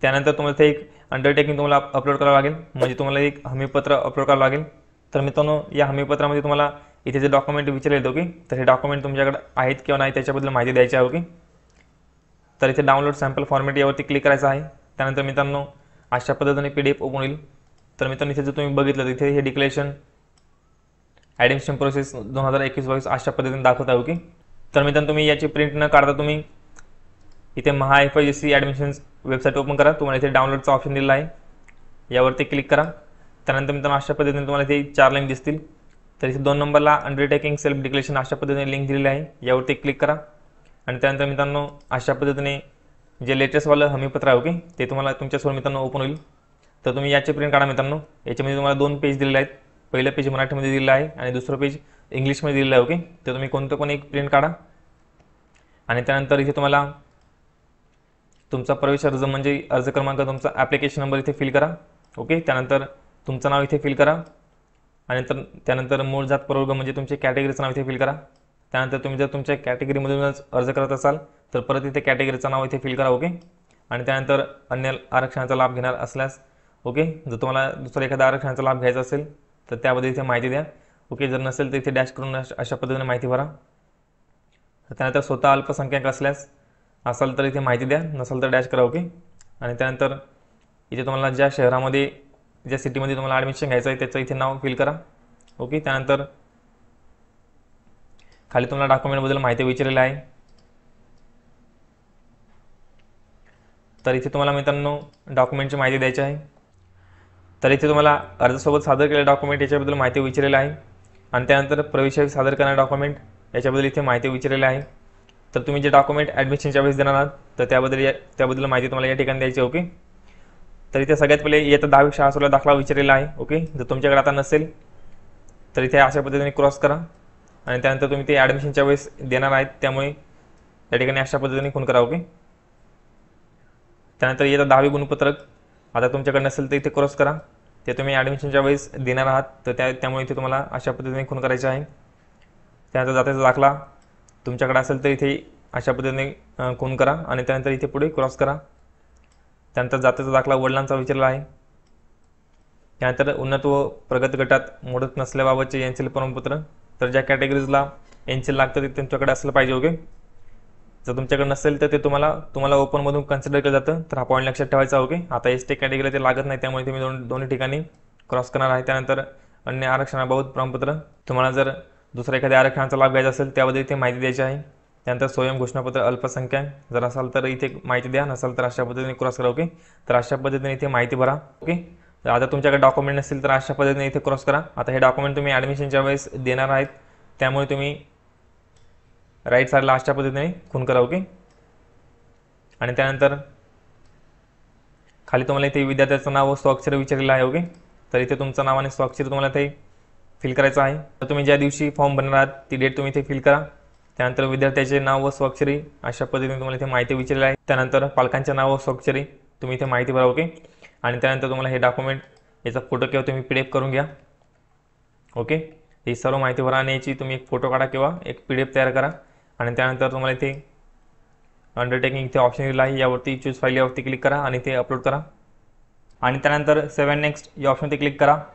त्यानंतर तुम्हाला ते एक अंडरटेकिंग तुम्हाला अपलोड करावं लागेल, म्हणजे तुम्हाला एक हमीपत्र अपलोड करावं लागेल. तर मित्रांनो, या हमीपत्रामध्ये तुम्हाला इथे जे डॉक्युमेंट विचारले होते तर हे डॉक्युमेंट तुमच्याकडे आहेत किंवा नाही त्याच्याबद्दल माहिती द्यायची आहे. ओके, तर इथे डाउनलोड सॅम्पल फॉर्मॅट यावरती क्लिक करायचं आहे. त्यानंतर मित्रांनो अशा पद्धतीने PDF ओपन होईल. तर मित्रांनो इथे जर तुम्ही बघितलं तर इथे हे डिक्लेरेशन ॲडमिशन प्रोसेस 2021-22 अशा पद्धतीने दाखवत आहे. ओके, तर मित्रांनो तुम्ही याची प्रिंट न काढता तुम्ही इथे MHA-FIGC ॲडमिशन वेबसाईट ओपन करा. तुम्हाला इथे डाउनलोडचा ऑप्शन दिलेला आहे, यावरती क्लिक करा. त्यानंतर मित्रांनो अशा पद्धतीने तुम्हाला इथे 4 लिंक दिसतील. तर इथे 2 नंबरला अंडरटेकिंग सेल्फ डिक्लेरेशन अशा पद्धतीने लिंक दिलेली आहे, यावरती क्लिक करा. आणि त्यानंतर मित्रांनो अशा पद्धतीने जे लेटेस्टवालं हमीपत्र आहे ओके ते तुम्हाला तुमच्यासमोर मित्रांनो ओपन होईल. तर तुम्ही याची प्रिंट काढा मित्रांनो. याच्यामध्ये तुम्हाला 2 पेज दिलेले आहेत. पहिलं पेज मराठीमध्ये दिलेलं आहे आणि दुसरं पेज इंग्लिशमध्ये दिलेलं आहे. ओके, तर तुम्ही कोणतं पण एक प्रिंट काढा. आणि त्यानंतर इथे तुम्हाला तुमचा प्रवेश अर्ज म्हणजे अर्ज क्रमांक, तुमचा ॲप्लिकेशन नंबर इथे फिल करा. ओके, त्यानंतर तुमचं नाव इथे फिल करा. आणि त्यानंतर मूळ जात प्रवर्ग म्हणजे तुमचे कॅटेगरीचं नाव इथे फिल करा. त्यानंतर तुम्ही जर तुमच्या कॅटेगरीमधूनच अर्ज करत असाल तर परत इथे कॅटेगरीचं नाव इथे फिल करा. ओके, आणि त्यानंतर अन्य आरक्षणाचा लाभ घेणार असल्यास ओके, जर तुम्हाला दुसऱ्या एखाद्या आरक्षणाचा लाभ घ्यायचा असेल तर त्याबद्दल इथे माहिती द्या. ओके, जर नसेल तर इथे डॅश करून अशा पद्धतीने माहिती भरा. त्यानंतर स्वतः अल्पसंख्याक असाल तर इथे माहिती द्या, नसेल तर डॅश करा. ओके, आणि त्यानंतर इथे तुम्हाला ज्या शहरामध्ये ज्या सिटीमध्ये तुम्हाला ॲडमिशन घ्यायचं आहे त्याचं इथे नाव फिल करा. ओके, त्यानंतर खाली तुम्हाला डॉक्युमेंटबद्दल माहिती विचारलेली आहे. तर इथे तुम्हाला मित्रांनो डॉक्युमेंटची माहिती द्यायची आहे. तर इथे तुम्हाला अर्जासोबत सादर केलेले डॉक्युमेंट याच्याबद्दल माहिती विचारलेली आहे. आणि त्यानंतर प्रवेशासाठी सादर करणारे डॉक्युमेंट याच्याबद्दल इथे माहिती विचारलेली आहे. तर तुम्ही जे डॉक्युमेंट ॲडमिशनच्या वेळेस देणार आहात तर त्याबद्दल माहिती तुम्हाला या ठिकाणी द्यायची. ओके, तर इथे सगळ्यात पहिले इयत्ता 10वी शाळा सोडला दाखला विचारलेला आहे. ओके, जर तुमच्याकडे आता नसेल तर इथे अशा पद्धतीने क्रॉस करा. आणि त्यानंतर तुम्ही ते ॲडमिशनच्या वेळेस देणार आहेत त्यामुळे या ठिकाणी अशा पद्धतीने खून करा. ओके, त्यानंतर इयत्ता 10वी गुणपत्रक आता तुमच्याकडे नसेल तर इथे क्रॉस करा. ते तुम्ही ॲडमिशनच्या वेळेस देणार आहात तर त्यामुळे इथे तुम्हाला अशा पद्धतीने खून करायचे आहे. त्यानंतर जातीचा दाखला तुमच्याकडे असेल तर इथे अशा पद्धतीने खून करा आणि त्यानंतर इथे पुढे क्रॉस करा. त्यानंतर जातीचा दाखला वडिलांचा विचारला आहे. त्यानंतर उन्नत व प्रगत गटात मोडत नसल्याबाबतचे एनसीएल प्रमाणपत्र, तर ज्या कॅटेगरीजला एनसीएल लागतं ते तुमच्याकडे असलं पाहिजे. ओके, जर तुमच्याकडे नसेल तर ते तुम्हाला ओपनमधून कन्सिडर केलं जातं, तर हा पॉईंट लक्षात ठेवायचा. ओके, आता ST कॅटेगरीला ते लागत नाही त्यामुळे तुम्ही दोन्ही ठिकाणी क्रॉस करणार आहे. त्यानंतर अन्य आरक्षणाबाबत प्रमाणपत्र, तुम्हाला जर दुसऱ्या एखाद्या आरक्षणाचा लाभ घ्यायचा असेल त्याबद्दल इथे माहिती द्यायची आहे. त्यानंतर स्वयं घोषणापत्र अल्पसंख्याक जर असाल तर इथे माहिती द्या, नसाल तर अशा पद्धतीने क्रॉस करा. ओके, तर अशा पद्धतीने इथे माहिती भरा. ओके, आता तुमच्याकडे डॉक्युमेंट नसेल तर अशा पद्धतीने इथे क्रॉस करा. आता हे डॉक्युमेंट तुम्ही ॲडमिशनच्या वेळेस देणार आहेत त्यामुळे तुम्ही राईट साईडला अशा पद्धतीने खून करा. ओके, आणि त्यानंतर खाली तुम्हाला इथे विद्यार्थ्याचं नाव व स्वाक्षरी विचारलेलं आहे. ओके, तर इथे तुमचं नाव आणि स्वाक्षरी तुम्हाला ते फिल करायचं आहे. तर तुम्ही ज्या दिवशी फॉर्म भरणार आहात ती डेट तुम्ही इथे फिल करा. त्यानंतर विद्यार्थ्याचे नाव व स्वाक्षरी अशा पद्धतीने तुम्हाला इथे माहिती विचारलेली आहे. त्यानंतर पालकांचे नाव व स्वाक्षरी तुम्ही इथे माहिती भरा. ओके, आणि त्यानंतर तुम्हाला हे डॉक्युमेंट याचा फोटो किंवा तुम्ही PDF करून घ्या. ओके, ही सर्व माहिती भरा आणि याची तुम्ही एक फोटो काढा किंवा एक PDF तयार करा. आणि त्यानंतर तुम्हाला इथे अंडरटेकिंग इथे ऑप्शन दिला आहे, यावरती चूज फाईल यावरती क्लिक करा आणि ते अपलोड करा. आणि त्यानंतर 7 नेक्स्ट या ऑप्शनवरती क्लिक करा.